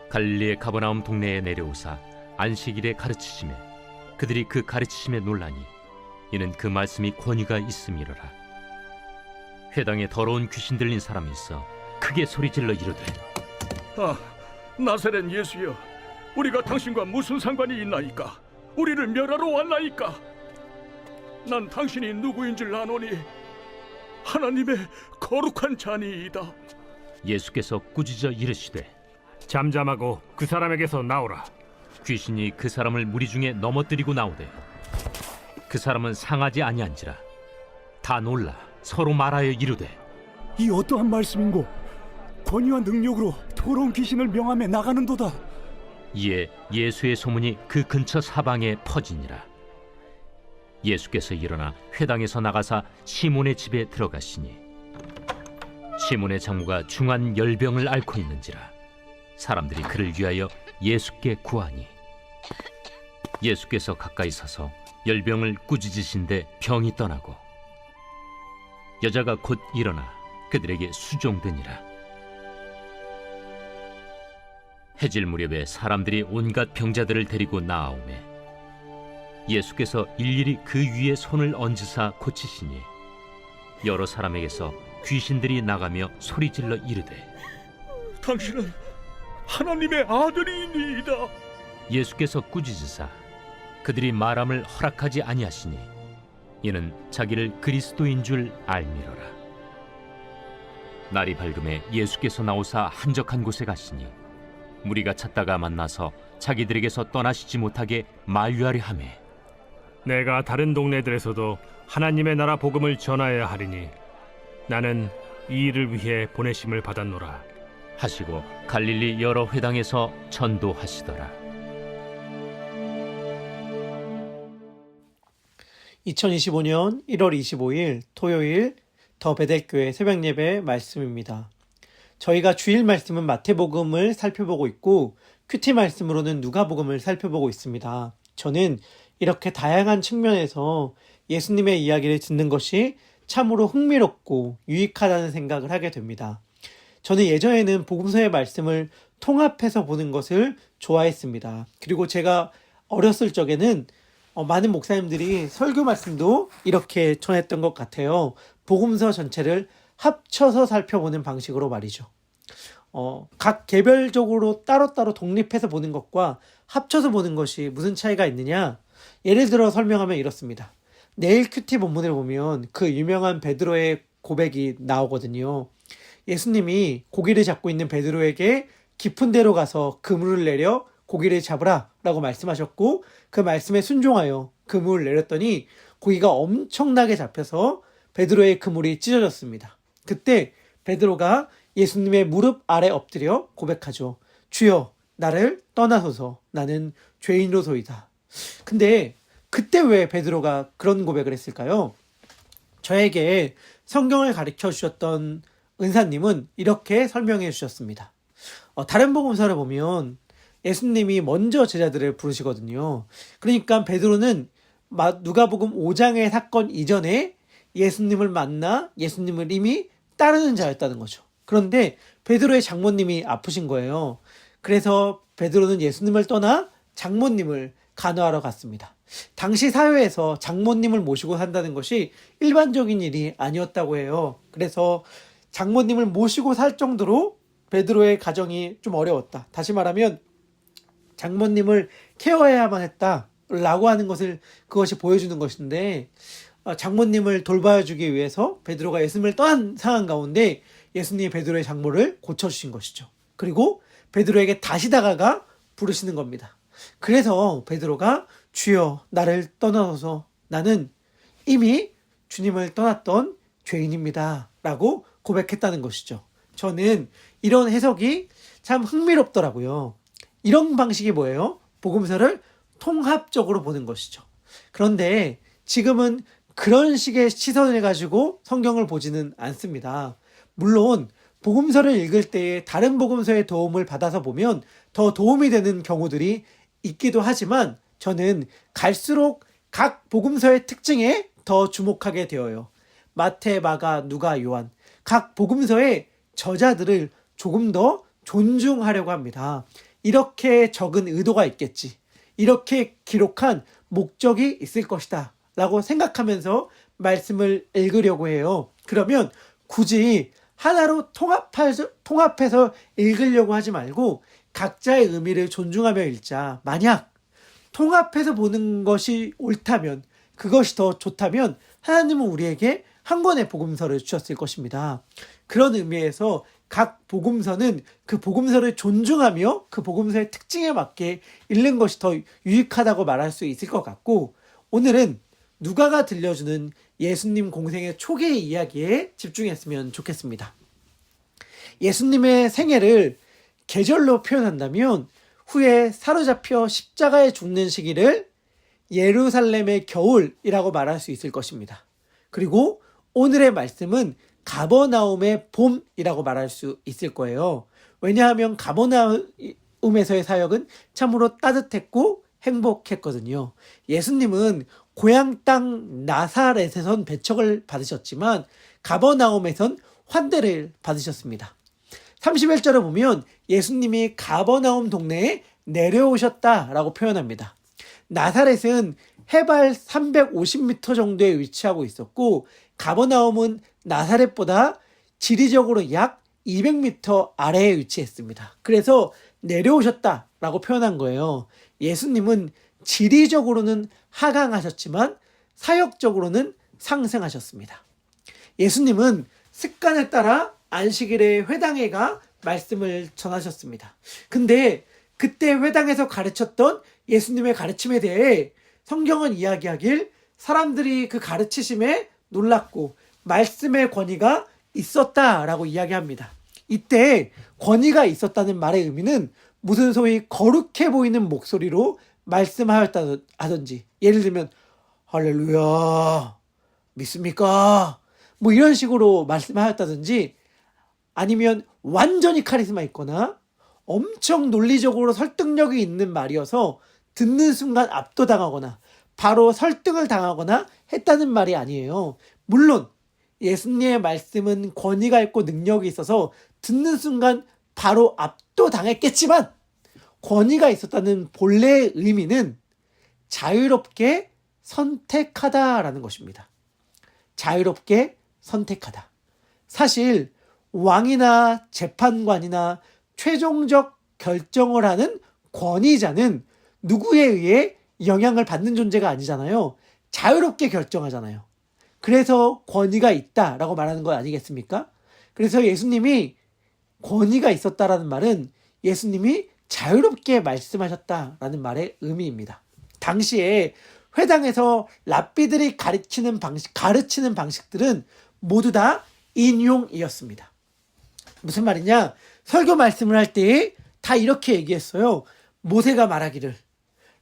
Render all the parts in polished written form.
갈릴리의 가버나움 동네에 내려오사 안식일에 가르치시매 그들이 그 가르치심에 놀라니 이는 그 말씀이 권위가 있음이로라. 회당에 더러운 귀신 들린 사람이 있어 크게 소리질러 이르되 아, 나사렛 예수여, 우리가 당신과 무슨 상관이 있나이까? 우리를 멸하러 왔나이까? 난 당신이 누구인 줄 아노니 하나님의 거룩한 자니이다. 예수께서 꾸짖어 이르시되 잠잠하고 그 사람에게서 나오라. 귀신이 그 사람을 무리 중에 넘어뜨리고 나오되 그 사람은 상하지 아니한지라. 다 놀라 서로 말하여 이르되 이 어떠한 말씀인고? 권위와 능력으로 더러운 귀신을 명함에 나가는도다. 이에 예수의 소문이 그 근처 사방에 퍼지니라. 예수께서 일어나 회당에서 나가사 시몬의 집에 들어가시니 시몬의 장모가 중한 열병을 앓고 있는지라. 사람들이 그를 위하여 예수께 구하니 예수께서 가까이 서서 열병을 꾸짖으신데 병이 떠나고 여자가 곧 일어나 그들에게 수종되니라. 해질 무렵에 사람들이 온갖 병자들을 데리고 나아오매 예수께서 일일이 그 위에 손을 얹으사 고치시니 여러 사람에게서 귀신들이 나가며 소리질러 이르되 당신은 하나님의 아들이니이다. 예수께서 꾸짖으사 그들이 말함을 허락하지 아니하시니 이는 자기를 그리스도인 줄 알미러라. 날이 밝음에 예수께서 나오사 한적한 곳에 가시니 무리가 찾다가 만나서 자기들에게서 떠나시지 못하게 만류하려 하매 내가 다른 동네들에서도 하나님의 나라 복음을 전하여야 하리니 나는 이 일을 위해 보내심을 받았노라 하시고 갈릴리 여러 회당에서 전도하시더라. 2025년 1월 25일 토요일 더 베델교회 새벽예배 말씀입니다. 저희가 주일 말씀은 마태복음을 살펴보고 있고 큐티 말씀으로는 누가복음을 살펴보고 있습니다. 저는 이렇게 다양한 측면에서 예수님의 이야기를 듣는 것이 참으로 흥미롭고 유익하다는 생각을 하게 됩니다. 저는 예전에는 복음서의 말씀을 통합해서 보는 것을 좋아했습니다. 그리고 제가 어렸을 적에는 많은 목사님들이 설교 말씀도 이렇게 전했던 것 같아요. 복음서 전체를 합쳐서 살펴보는 방식으로 말이죠. 각 개별적으로 따로따로 독립해서 보는 것과 합쳐서 보는 것이 무슨 차이가 있느냐? 예를 들어 설명하면 이렇습니다. 내일 큐티 본문을 보면 그 유명한 베드로의 고백이 나오거든요. 예수님이 고기를 잡고 있는 베드로에게 깊은 데로 가서 그물을 내려 고기를 잡으라 라고 말씀하셨고 그 말씀에 순종하여 그물을 내렸더니 고기가 엄청나게 잡혀서 베드로의 그물이 찢어졌습니다. 그때 베드로가 예수님의 무릎 아래 엎드려 고백하죠. 주여 나를 떠나소서 나는 죄인으로소이다. 근데 그때 왜 베드로가 그런 고백을 했을까요? 저에게 성경을 가르쳐 주셨던 은사님은 이렇게 설명해 주셨습니다. 다른 복음서를 보면 예수님이 먼저 제자들을 부르시거든요. 그러니까 베드로는 누가복음 5장의 사건 이전에 예수님을 만나 예수님을 이미 따르는 자였다는 거죠. 그런데 베드로의 장모님이 아프신 거예요. 그래서 베드로는 예수님을 떠나 장모님을 간호하러 갔습니다. 당시 사회에서 장모님을 모시고 산다는 것이 일반적인 일이 아니었다고 해요. 그래서 장모님을 모시고 살 정도로 베드로의 가정이 좀 어려웠다. 다시 말하면 장모님을 케어해야만 했다라고 하는 것을 그것이 보여주는 것인데 장모님을 돌봐주기 위해서 베드로가 예수님을 떠난 상황 가운데 예수님이 베드로의 장모를 고쳐주신 것이죠. 그리고 베드로에게 다시 다가가 부르시는 겁니다. 그래서 베드로가 주여 나를 떠나소서 나는 이미 주님을 떠났던 죄인입니다 라고 고백했다는 것이죠. 저는 이런 해석이 참 흥미롭더라고요. 이런 방식이 뭐예요? 복음서를 통합적으로 보는 것이죠. 그런데 지금은 그런 식의 시선을 가지고 성경을 보지는 않습니다. 물론 복음서를 읽을 때에 다른 복음서의 도움을 받아서 보면 더 도움이 되는 경우들이 있기도 하지만 저는 갈수록 각 복음서의 특징에 더 주목하게 되어요. 마태, 마가, 누가, 요한 각 복음서의 저자들을 조금 더 존중하려고 합니다. 이렇게 적은 의도가 있겠지. 이렇게 기록한 목적이 있을 것이다. 라고 생각하면서 말씀을 읽으려고 해요. 그러면 굳이 하나로 통합해서 읽으려고 하지 말고 각자의 의미를 존중하며 읽자. 만약 통합해서 보는 것이 옳다면, 그것이 더 좋다면 하나님은 우리에게 한 권의 복음서를 주셨을 것입니다. 그런 의미에서 각 복음서는 그 복음서를 존중하며 그 복음서의 특징에 맞게 읽는 것이 더 유익하다고 말할 수 있을 것 같고, 오늘은 누가가 들려주는 예수님 공생의 초기의 이야기에 집중했으면 좋겠습니다. 예수님의 생애를 계절로 표현한다면 후에 사로잡혀 십자가에 죽는 시기를 예루살렘의 겨울이라고 말할 수 있을 것입니다. 그리고 오늘의 말씀은 가버나움의 봄이라고 말할 수 있을 거예요. 왜냐하면 가버나움에서의 사역은 참으로 따뜻했고 행복했거든요. 예수님은 고향 땅 나사렛에선 배척을 받으셨지만 가버나움에선 환대를 받으셨습니다. 31절에 보면 예수님이 가버나움 동네에 내려오셨다라고 표현합니다. 나사렛은 해발 350m 정도에 위치하고 있었고, 가버나움은 나사렛보다 지리적으로 약 200m 아래에 위치했습니다. 그래서 내려오셨다라고 표현한 거예요. 예수님은 지리적으로는 하강하셨지만 사역적으로는 상승하셨습니다. 예수님은 습관에 따라 안식일에 회당에 가 말씀을 전하셨습니다. 근데 그때 회당에서 가르쳤던 예수님의 가르침에 대해 성경은 이야기하길 사람들이 그 가르치심에 놀랐고 말씀의 권위가 있었다라고 이야기합니다. 이때 권위가 있었다는 말의 의미는 무슨 소위 거룩해 보이는 목소리로 말씀하였다든지, 예를 들면 할렐루야 믿습니까? 뭐 이런 식으로 말씀하였다든지, 아니면 완전히 카리스마 있거나 엄청 논리적으로 설득력이 있는 말이어서 듣는 순간 압도당하거나 바로 설득을 당하거나 했다는 말이 아니에요. 물론 예수님의 말씀은 권위가 있고 능력이 있어서 듣는 순간 바로 압도당했겠지만, 권위가 있었다는 본래의 의미는 자유롭게 선택하다라는 것입니다. 자유롭게 선택하다. 사실 왕이나 재판관이나 최종적 결정을 하는 권위자는 누구에 의해 영향을 받는 존재가 아니잖아요. 자유롭게 결정하잖아요. 그래서 권위가 있다라고 말하는 거 아니겠습니까? 그래서 예수님이 권위가 있었다라는 말은 예수님이 자유롭게 말씀하셨다라는 말의 의미입니다. 당시에 회당에서 랍비들이 가르치는 방식들은 모두 다 인용이었습니다. 무슨 말이냐? 설교 말씀을 할 때 다 이렇게 얘기했어요. 모세가 말하기를,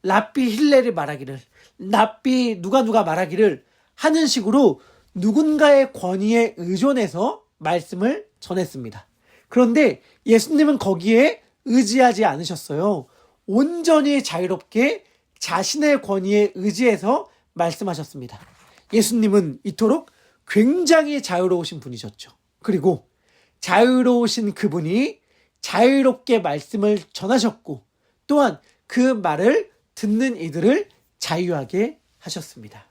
랍비 힐렐이 말하기를, 랍비 누가 말하기를 하는 식으로 누군가의 권위에 의존해서 말씀을 전했습니다. 그런데 예수님은 거기에 의지하지 않으셨어요. 온전히 자유롭게 자신의 권위에 의지해서 말씀하셨습니다. 예수님은 이토록 굉장히 자유로우신 분이셨죠. 그리고 자유로우신 그분이 자유롭게 말씀을 전하셨고, 또한 그 말을 듣는 이들을 자유하게 하셨습니다.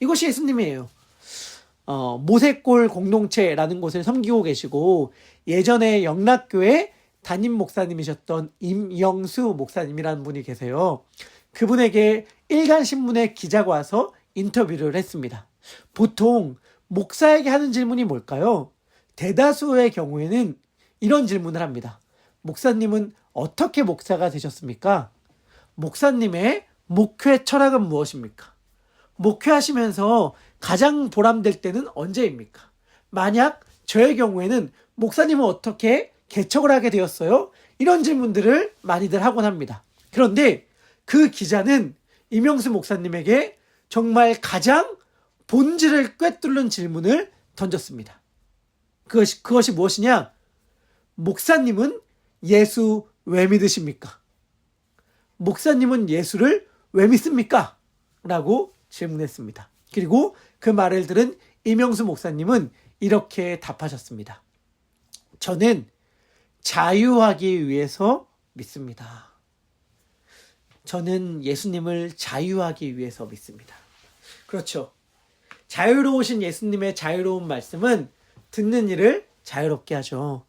이것이 예수님이에요. 모세골 공동체라는 곳을 섬기고 계시고, 예전에 영락교회 담임 목사님이셨던 임영수 목사님이라는 분이 계세요. 그분에게 일간신문의 기자가 와서 인터뷰를 했습니다. 보통 목사에게 하는 질문이 뭘까요? 대다수의 경우에는 이런 질문을 합니다. 목사님은 어떻게 목사가 되셨습니까? 목사님의 목회 철학은 무엇입니까? 목회하시면서 가장 보람될 때는 언제입니까? 만약 저의 경우에는 목사님은 어떻게 개척을 하게 되었어요? 이런 질문들을 많이들 하곤 합니다. 그런데 그 기자는 임영수 목사님에게 정말 가장 본질을 꿰뚫는 질문을 던졌습니다. 그것이 무엇이냐? 목사님은 예수 왜 믿으십니까? 목사님은 예수를 왜 믿습니까? 라고 질문했습니다. 그리고 그 말을 들은 임영수 목사님은 이렇게 답하셨습니다. 저는 자유하기 위해서 믿습니다. 저는 예수님을 자유하기 위해서 믿습니다. 그렇죠. 자유로우신 예수님의 자유로운 말씀은 듣는 이를 자유롭게 하죠.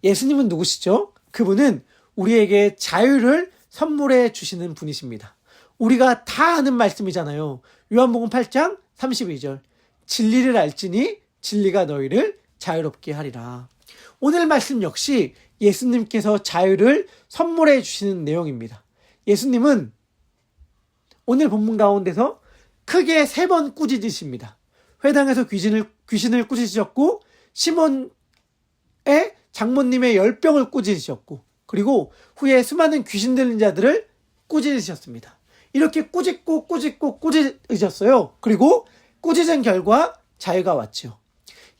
예수님은 누구시죠? 그분은 우리에게 자유를 선물해 주시는 분이십니다. 우리가 다 아는 말씀이잖아요. 요한복음 8장 32절. 진리를 알지니 진리가 너희를 자유롭게 하리라. 오늘 말씀 역시 예수님께서 자유를 선물해 주시는 내용입니다. 예수님은 오늘 본문 가운데서 크게 3번 꾸짖으십니다. 회당에서 귀신을 꾸짖으셨고, 시몬의 장모님의 열병을 꾸짖으셨고, 그리고 후에 수많은 귀신 들린 자들을 꾸짖으셨습니다. 이렇게 꾸짖으셨어요. 그리고 꾸짖은 결과 자유가 왔죠.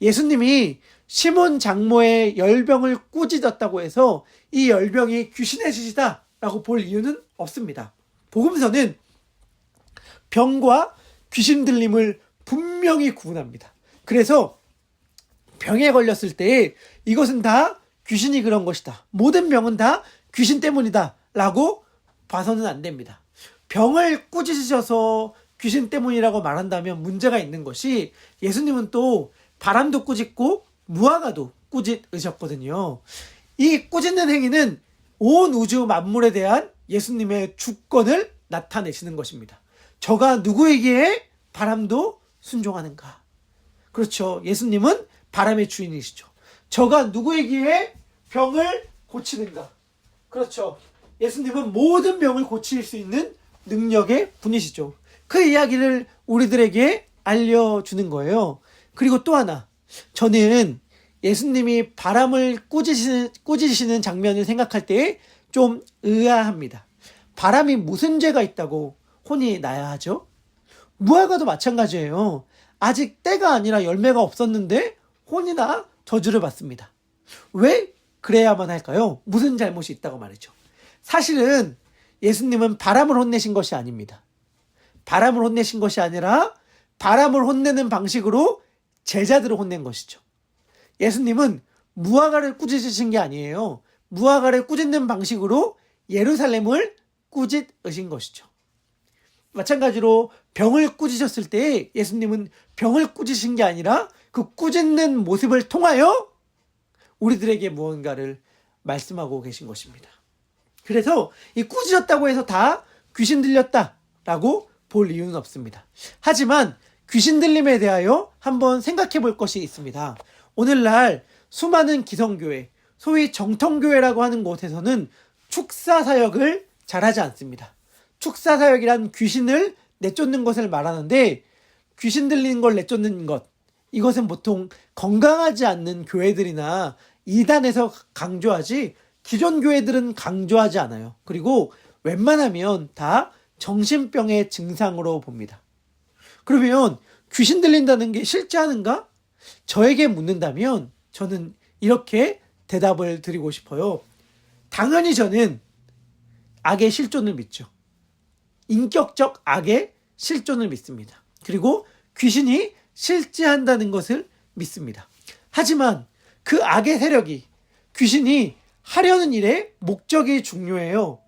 예수님이 시몬 장모의 열병을 꾸짖었다고 해서 이 열병이 귀신의 짓이다라고 볼 이유는 없습니다. 복음서는 병과 귀신 들림을 분명히 구분합니다. 그래서 병에 걸렸을 때 이것은 다 귀신이 그런 것이다. 모든 병은 다 귀신 때문이다 라고 봐서는 안 됩니다. 병을 꾸짖으셔서 귀신 때문이라고 말한다면 문제가 있는 것이, 예수님은 또 바람도 꾸짖고 무화과도 꾸짖으셨거든요. 이 꾸짖는 행위는 온 우주 만물에 대한 예수님의 주권을 나타내시는 것입니다. 저가 누구에게 바람도 순종하는가? 그렇죠. 예수님은 바람의 주인이시죠. 저가 누구에게 병을 고치는가? 그렇죠. 예수님은 모든 병을 고칠 수 있는 능력의 분이시죠. 그 이야기를 우리들에게 알려주는 거예요. 그리고 또 하나, 저는 예수님이 바람을 꾸짖으시는 장면을 생각할 때 좀 의아합니다. 바람이 무슨 죄가 있다고 혼이 나야 하죠? 무화과도 마찬가지예요. 아직 때가 아니라 열매가 없었는데 혼이나 저주를 받습니다. 왜 그래야만 할까요? 무슨 잘못이 있다고 말이죠. 사실은 예수님은 바람을 혼내신 것이 아닙니다. 바람을 혼내신 것이 아니라 바람을 혼내는 방식으로 제자들을 혼낸 것이죠. 예수님은 무화과를 꾸짖으신 게 아니에요. 무화과를 꾸짖는 방식으로 예루살렘을 꾸짖으신 것이죠. 마찬가지로 병을 꾸짖으셨을 때 예수님은 병을 꾸짖으신 게 아니라 그 꾸짖는 모습을 통하여 우리들에게 무언가를 말씀하고 계신 것입니다. 그래서 이 꾸짖었다고 해서 다 귀신 들렸다라고 볼 이유는 없습니다. 하지만 귀신 들림에 대하여 한번 생각해 볼 것이 있습니다. 오늘날 수많은 기성교회, 소위 정통교회라고 하는 곳에서는 축사사역을 잘하지 않습니다. 축사사역이란 귀신을 내쫓는 것을 말하는데, 귀신 들리는 걸 내쫓는 것, 이것은 보통 건강하지 않는 교회들이나 이단에서 강조하지 기존 교회들은 강조하지 않아요. 그리고 웬만하면 다 정신병의 증상으로 봅니다. 그러면 귀신 들린다는 게 실제하는가? 저에게 묻는다면 저는 이렇게 대답을 드리고 싶어요. 당연히 저는 악의 실존을 믿죠. 인격적 악의 실존을 믿습니다. 그리고 귀신이 실제한다는 것을 믿습니다. 하지만 그 악의 세력이, 귀신이 하려는 일의 목적이 중요해요.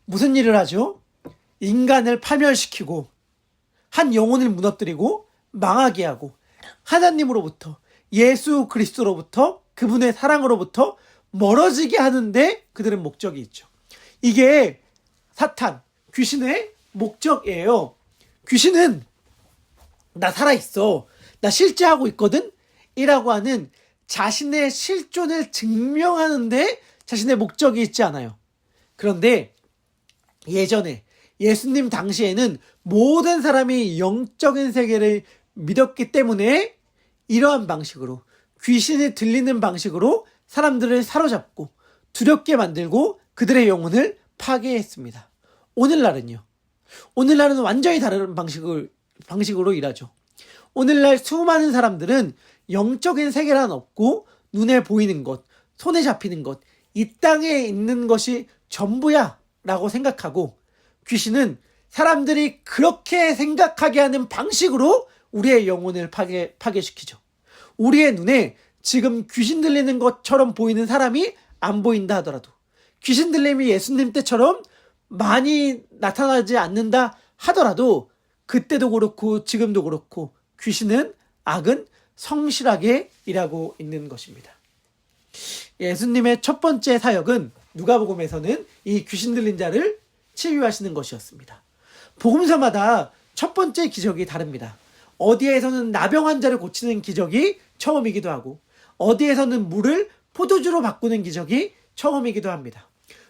무슨 일을 하죠? 인간을 파멸시키고 한 영혼을 무너뜨리고 망하게 하고 하나님으로부터, 예수 그리스도로부터, 그분의 사랑으로부터 멀어지게 하는데 그들은 목적이 있죠. 이게 사탄, 귀신의 목적이에요. 귀신은 나 살아있어, 나 실제하고 있거든 이라고 하는 자신의 실존을 증명하는데 자신의 목적이 있지 않아요. 그런데 예전에 예수님 당시에는 모든 사람이 영적인 세계를 믿었기 때문에 이러한 방식으로, 귀신이 들리는 방식으로 사람들을 사로잡고 두렵게 만들고 그들의 영혼을 파괴했습니다. 오늘날은요. 오늘날은 완전히 다른 방식으로 일하죠. 오늘날 수많은 사람들은 영적인 세계란 없고 눈에 보이는 것, 손에 잡히는 것, 이 땅에 있는 것이 전부야 라고 생각하고, 귀신은 사람들이 그렇게 생각하게 하는 방식으로 우리의 영혼을 파괴시키죠. 우리의 눈에 지금 귀신 들리는 것처럼 보이는 사람이 안 보인다 하더라도, 귀신 들림이 예수님 때처럼 많이 나타나지 않는다 하더라도 그때도 그렇고 지금도 그렇고 귀신은, 악은 성실하게 일하고 있는 것입니다. 예수님의 첫 번째 사역은 누가복음에서는 이 귀신 들린 자를 치유하시는 것이었습니다. 복음서마다 첫 번째 기적이 다릅니다. 어디에서는 나병 환자를 고치는 기적이 처음이기도 하고 어디에서는 물을 포도주로 바꾸는 기적이 처음이기도 합니다.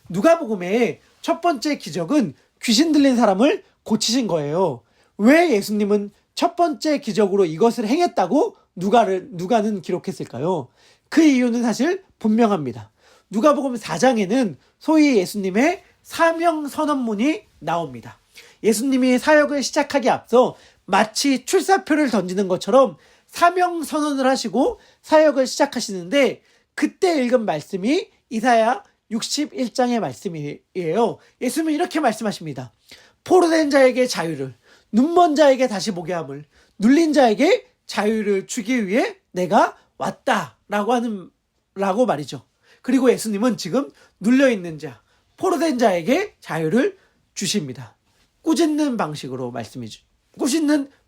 누가복음의 첫 번째 기적은 귀신 들린 사람을 고치신 거예요. 왜 예수님은 첫 번째 기적으로 이것을 행했다고 누가는 기록했을까요? 그 이유는 사실 분명합니다. 누가복음 4장에는 소위 예수님의 사명 선언문이 나옵니다. 예수님이 사역을 시작하기 앞서 마치 출사표를 던지는 것처럼 사명 선언을 하시고 사역을 시작하시는데 그때 읽은 말씀이 이사야 61장의 말씀이에요. 예수님은 이렇게 말씀하십니다. 포로된 자에게 자유를, 눈먼 자에게 다시 보게 함을, 눌린 자에게 자유를 주기 위해 내가 왔다라고 말이죠. 그리고 예수님은 지금 눌려있는 자, 포로된 자에게 자유를 주십니다. 꾸짖는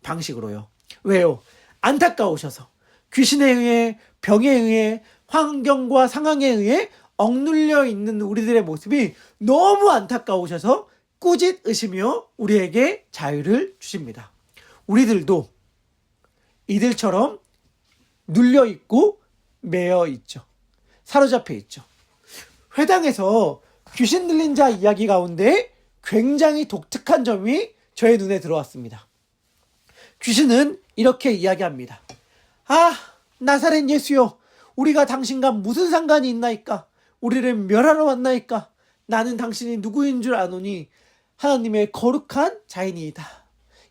방식으로요. 왜요? 안타까우셔서 귀신에 의해, 병에 의해, 환경과 상황에 의해 억눌려 있는 우리들의 모습이 너무 안타까우셔서 꾸짖으시며 우리에게 자유를 주십니다. 우리들도 이들처럼 눌려 있고 매여 있죠. 사로잡혀 있죠. 회당에서 귀신 들린 자 이야기 가운데 굉장히 독특한 점이 저의 눈에 들어왔습니다. 귀신은 이렇게 이야기합니다. 아, 나사렛 예수여, 우리가 당신과 무슨 상관이 있나이까? 우리를 멸하러 왔나이까? 나는 당신이 누구인 줄 아노니 하나님의 거룩한 자이니이다.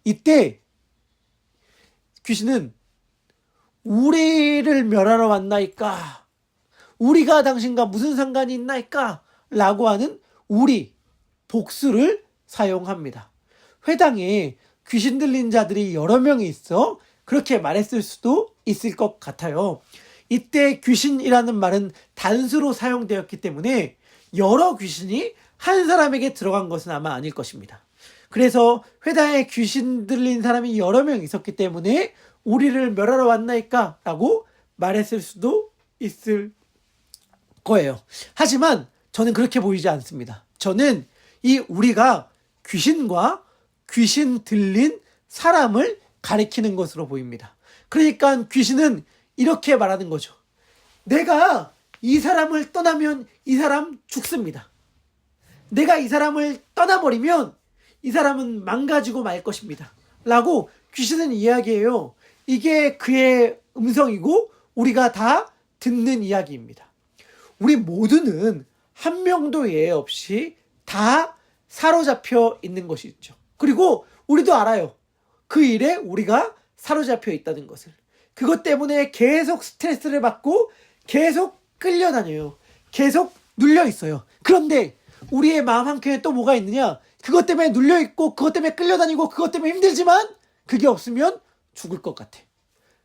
이때 귀신은 우리를 멸하러 왔나이까? 우리가 당신과 무슨 상관이 있나이까? 라고 하는 우리, 복수를 사용합니다. 회당에 귀신 들린 자들이 여러 명이 있어 그렇게 말했을 수도 있을 것 같아요. 이때 귀신이라는 말은 단수로 사용되었기 때문에 여러 귀신이 한 사람에게 들어간 것은 아마 아닐 것입니다. 그래서 회당에 귀신 들린 사람이 여러 명 있었기 때문에 우리를 멸하러 왔나이까? 라고 말했을 수도 있을 거예요. 하지만 저는 그렇게 보이지 않습니다. 저는 이 우리가 귀신과 귀신 들린 사람을 가리키는 것으로 보입니다. 그러니까 귀신은 이렇게 말하는 거죠. 내가 이 사람을 떠나면 이 사람 죽습니다. 내가 이 사람을 떠나버리면 이 사람은 망가지고 말 것입니다. 라고 귀신은 이야기해요. 이게 그의 음성이고 우리가 다 듣는 이야기입니다. 우리 모두는 한 명도 예외 없이 다 사로잡혀 있는 것이 있죠. 그리고 우리도 알아요. 그 일에 우리가 사로잡혀 있다는 것을. 그것 때문에 계속 스트레스를 받고 계속 끌려다녀요. 계속 눌려 있어요. 그런데 우리의 마음 한켠에 또 뭐가 있느냐? 그것 때문에 눌려 있고 그것 때문에 끌려다니고 그것 때문에 힘들지만 그게 없으면 죽을 것 같아.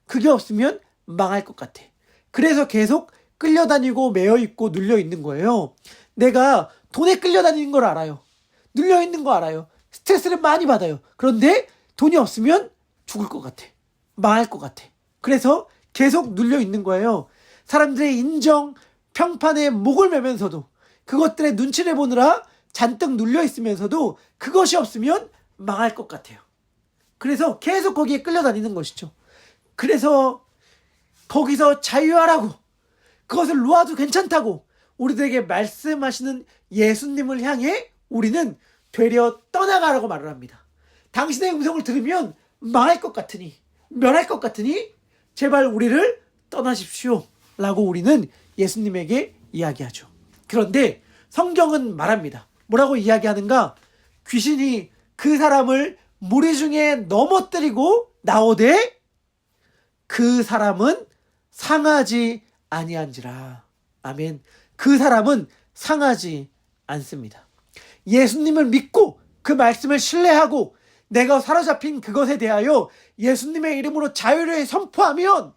그게 없으면 망할 것 같아. 그래서 계속 끌려다니고 매여있고 눌려있는 거예요. 내가 돈에 끌려다니는 걸 알아요. 눌려있는 거 알아요. 스트레스를 많이 받아요. 그런데 돈이 없으면 죽을 것 같아. 망할 것 같아. 그래서 계속 눌려있는 거예요. 사람들의 인정, 평판에 목을 매면서도 그것들의 눈치를 보느라 잔뜩 눌려있으면서도 그것이 없으면 망할 것 같아요. 그래서 계속 거기에 끌려다니는 것이죠. 그래서 거기서 자유하라고, 그것을 놓아도 괜찮다고 우리들에게 말씀하시는 예수님을 향해 우리는 되려 떠나가라고 말을 합니다. 당신의 음성을 들으면 망할 것 같으니, 멸할 것 같으니 제발 우리를 떠나십시오 라고 우리는 예수님에게 이야기하죠. 그런데 성경은 말합니다. 뭐라고 이야기하는가? 귀신이 그 사람을 무리 중에 넘어뜨리고 나오되 그 사람은 상하지 아니한지라. 아멘. 그 사람은 상하지 않습니다. 예수님을 믿고 그 말씀을 신뢰하고 내가 사로잡힌 그것에 대하여 예수님의 이름으로 자유를 선포하면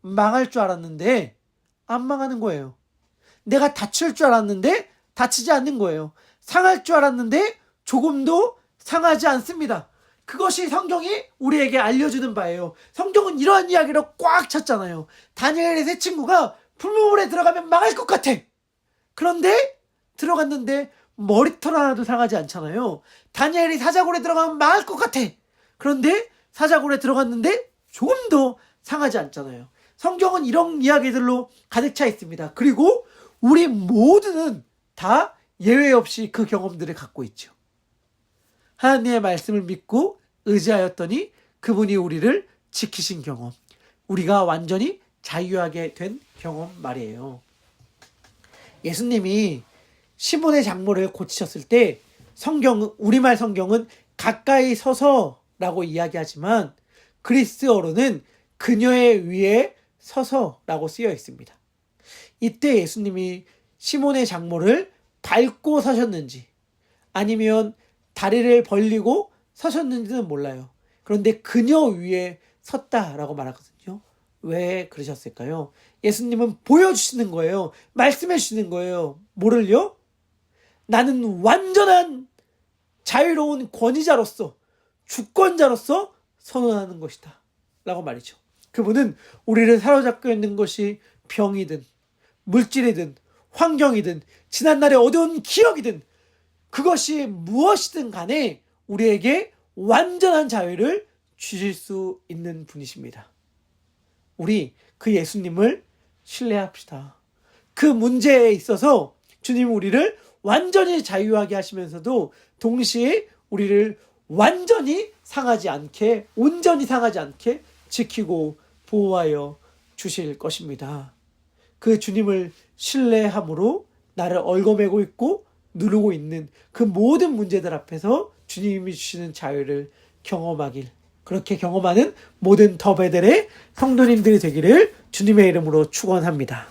망할 줄 알았는데 안 망하는 거예요. 내가 다칠 줄 알았는데 다치지 않는 거예요. 상할 줄 알았는데 조금도 상하지 않습니다. 그것이 성경이 우리에게 알려주는 바예요. 성경은 이러한 이야기로 꽉 찼잖아요. 다니엘의 세 친구가 불문물에 들어가면 망할 것 같아. 그런데 들어갔는데 머리털 하나도 상하지 않잖아요. 다니엘이 사자굴에 들어가면 망할 것 같아. 그런데 사자굴에 들어갔는데 조금도 상하지 않잖아요. 성경은 이런 이야기들로 가득 차 있습니다. 그리고 우리 모두는 다 예외 없이 그 경험들을 갖고 있죠. 하나님의 말씀을 믿고 의지하였더니 그분이 우리를 지키신 경험, 우리가 완전히 자유하게 된 경험 말이에요. 예수님이 시몬의 장모를 고치셨을 때 우리말 성경은 가까이 서서라고 이야기하지만 그리스어로는 그녀의 위에 서서라고 쓰여 있습니다. 이때 예수님이 시몬의 장모를 밟고 서셨는지 아니면 다리를 벌리고 서셨는지는 몰라요. 그런데 그녀 위에 섰다라고 말하거든요. 왜 그러셨을까요? 예수님은 보여주시는 거예요. 말씀해 주시는 거예요. 뭐를요? 나는 완전한 자유로운 권위자로서 주권자로서 선언하는 것이다 라고 말이죠. 그분은 우리를 사로잡고 있는 것이 병이든 물질이든 환경이든 지난날의 어두운 기억이든 그것이 무엇이든 간에 우리에게 완전한 자유를 주실 수 있는 분이십니다. 우리 그 예수님을 신뢰합시다. 그 문제에 있어서 주님 우리를 완전히 자유하게 하시면서도 동시에 우리를 완전히 상하지 않게, 온전히 상하지 않게 지키고 보호하여 주실 것입니다. 그 주님을 신뢰함으로 나를 얽어매고 있고 누르고 있는 그 모든 문제들 앞에서 주님이 주시는 자유를 경험하길, 그렇게 경험하는 모든 더 베델의 성도님들이 되기를 주님의 이름으로 축원합니다.